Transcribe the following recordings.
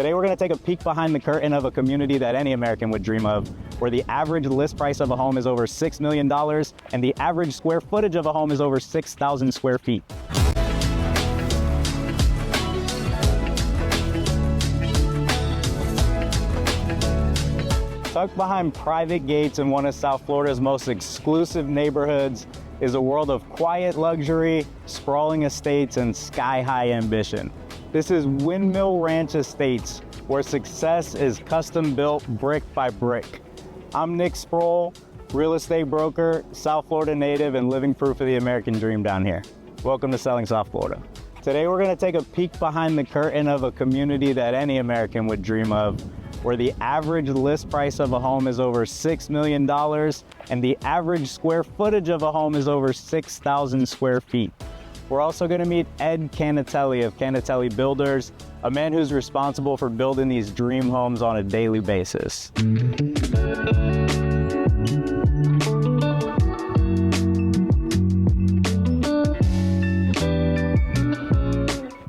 Today we're going to take a peek behind the curtain of a community that any American would dream of, where the average list price of a home is over $6 million and the average square footage of a home is over 6,000 square feet. Tucked behind private gates in one of South Florida's most exclusive neighborhoods is a world of quiet luxury, sprawling estates, and sky-high ambition. This is Windmill Ranch Estates, where success is custom built brick by brick. I'm Nick Sproul, real estate broker, South Florida native, and living proof of the American dream down here. Welcome to Selling South Florida. Today we're going to take a peek behind the curtain of a community that any American would dream of, where the average list price of a home is over $6 million and the average square footage of a home is over 6,000 square feet. We're also going to meet Ed Cannatelli of Cannatelli Builders, a man who's responsible for building these dream homes on a daily basis.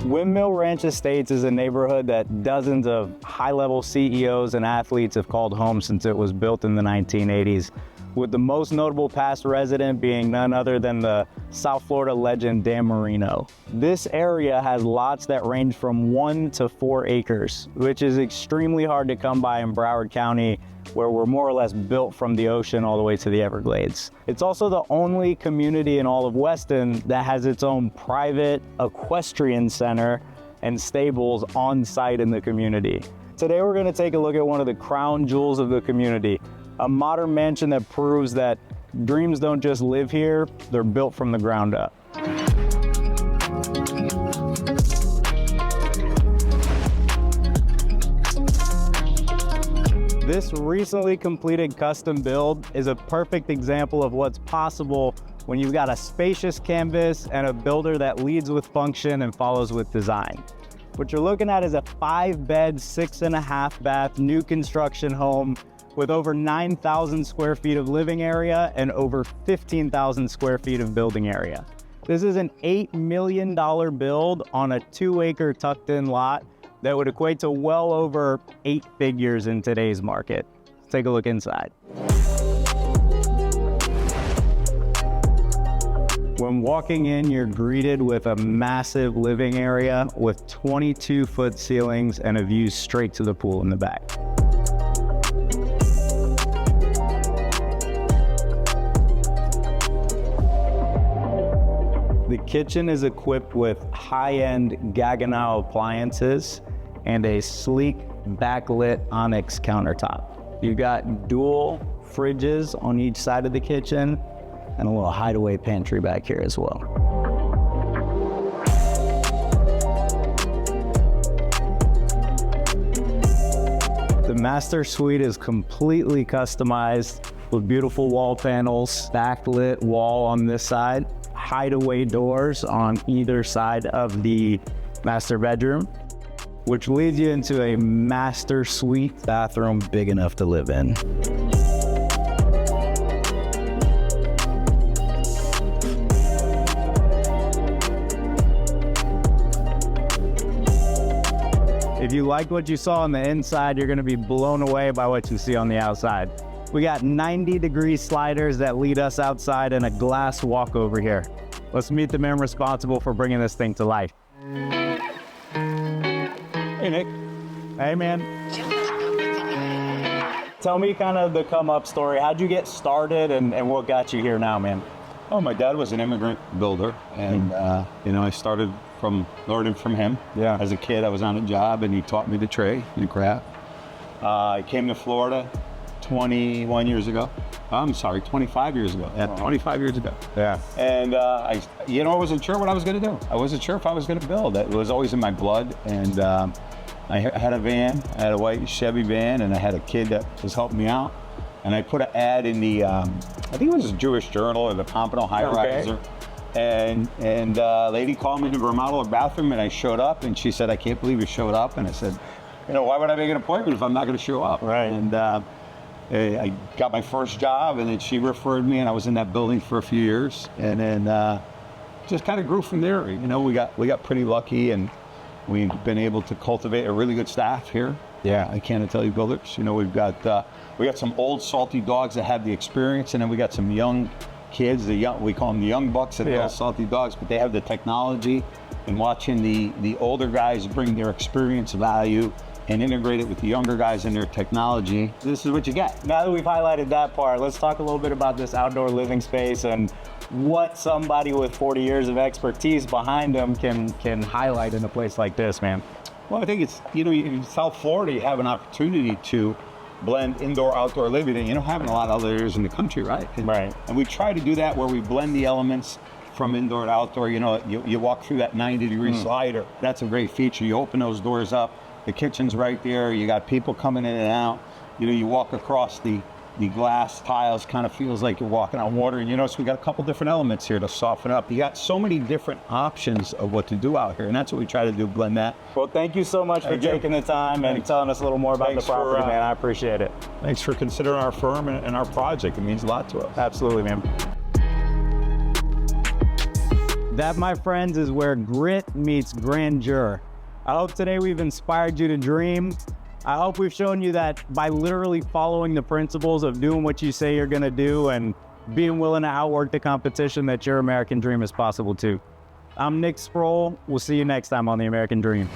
Windmill Ranch Estates is a neighborhood that dozens of high-level CEOs and athletes have called home since it was built in the 1980s, with the most notable past resident being none other than the South Florida legend Dan Marino. This area has lots that range from 1 to 4 acres, which is extremely hard to come by in Broward County, where we're more or less built from the ocean all the way to the Everglades. It's also the only community in all of Weston that has its own private equestrian center and stables on site in the community. Today we're going to take a look at one of the crown jewels of the community, a modern mansion that proves that dreams don't just live here, they're built from the ground up. This recently completed custom build is a perfect example of what's possible when you've got a spacious canvas and a builder that leads with function and follows with design. What you're looking at is a 5-bed, 6.5 bath, new construction home with over 9,000 square feet of living area and over 15,000 square feet of building area. This is an $8 million build on a 2-acre tucked in lot that would equate to well over 8 figures in today's market. Let's take a look inside. When walking in, you're greeted with a massive living area with 22-foot ceilings and a view straight to the pool in the back. The kitchen is equipped with high-end Gaggenau appliances and a sleek backlit onyx countertop. You've got dual fridges on each side of the kitchen and a little hideaway pantry back here as well. The master suite is completely customized with beautiful wall panels, backlit wall on this side, hideaway doors on either side of the master bedroom, which leads you into a master suite bathroom big enough to live in. If you like what you saw on the inside, you're going to be blown away by what you see on the outside. We got 90-degree sliders that lead us outside and a glass walk over here. Let's meet the man responsible for bringing this thing to life. Hey, Nick. Hey, man. Tell me kind of the come-up story. How'd you get started and what got you here now, man? Oh, my dad was an immigrant builder, and I started from learning from him. Yeah. As a kid, I was on a job, and he taught me the trade, the craft. I came to Florida 25 years ago. Yeah, 25 years ago. Yeah. And I wasn't sure what I was going to do. I wasn't sure if I was going to build. It was always in my blood. And I had a van. I had a white Chevy van, and I had a kid that was helping me out. And I put an ad in the, I think it was a Jewish Journal or the Pompano High Riser. And a lady called me to remodel her bathroom, and I showed up, and she said, "I can't believe you showed up." And I said, why would I make an appointment if I'm not going to show up? Right. And I got my first job, and then she referred me, and I was in that building for a few years, and then just kind of grew from there. We got pretty lucky, and We've been able to cultivate a really good staff here. Yeah. At Cannatelli Builders. You know, we got some old salty dogs that have the experience, and then we got some young kids, we call them the young bucks that build salty dogs, but they have the technology. And watching the older guys bring their experience value and integrate it with the younger guys and their technology, this is what you get. Now that we've highlighted that part, let's talk a little bit about this outdoor living space and what somebody with 40 years of expertise behind them can highlight in a place like this, man. Well, I think it's, you know, in South Florida, you have an opportunity to blend indoor, outdoor living, and you don't have in a lot of other areas in the country, right? Right. And we try to do that where we blend the elements from indoor to outdoor. You know, you walk through that 90-degree slider. That's a great feature. You open those doors up, the kitchen's right there. You got people coming in and out. You know, you walk across the glass tiles, kind of feels like you're walking on water. And you notice we got a couple different elements here to soften up. You got so many different options of what to do out here, and that's what we try to do, blend that. Well, thank you so much for taking the time and telling us a little more about the property, man. I appreciate it. Thanks for considering our firm and our project. It means a lot to us. Absolutely, man. That, my friends, is where grit meets grandeur. I hope today we've inspired you to dream. I hope we've shown you that by literally following the principles of doing what you say you're gonna do and being willing to outwork the competition, that your American dream is possible too. I'm Nick Sproul. We'll see you next time on The American Dream.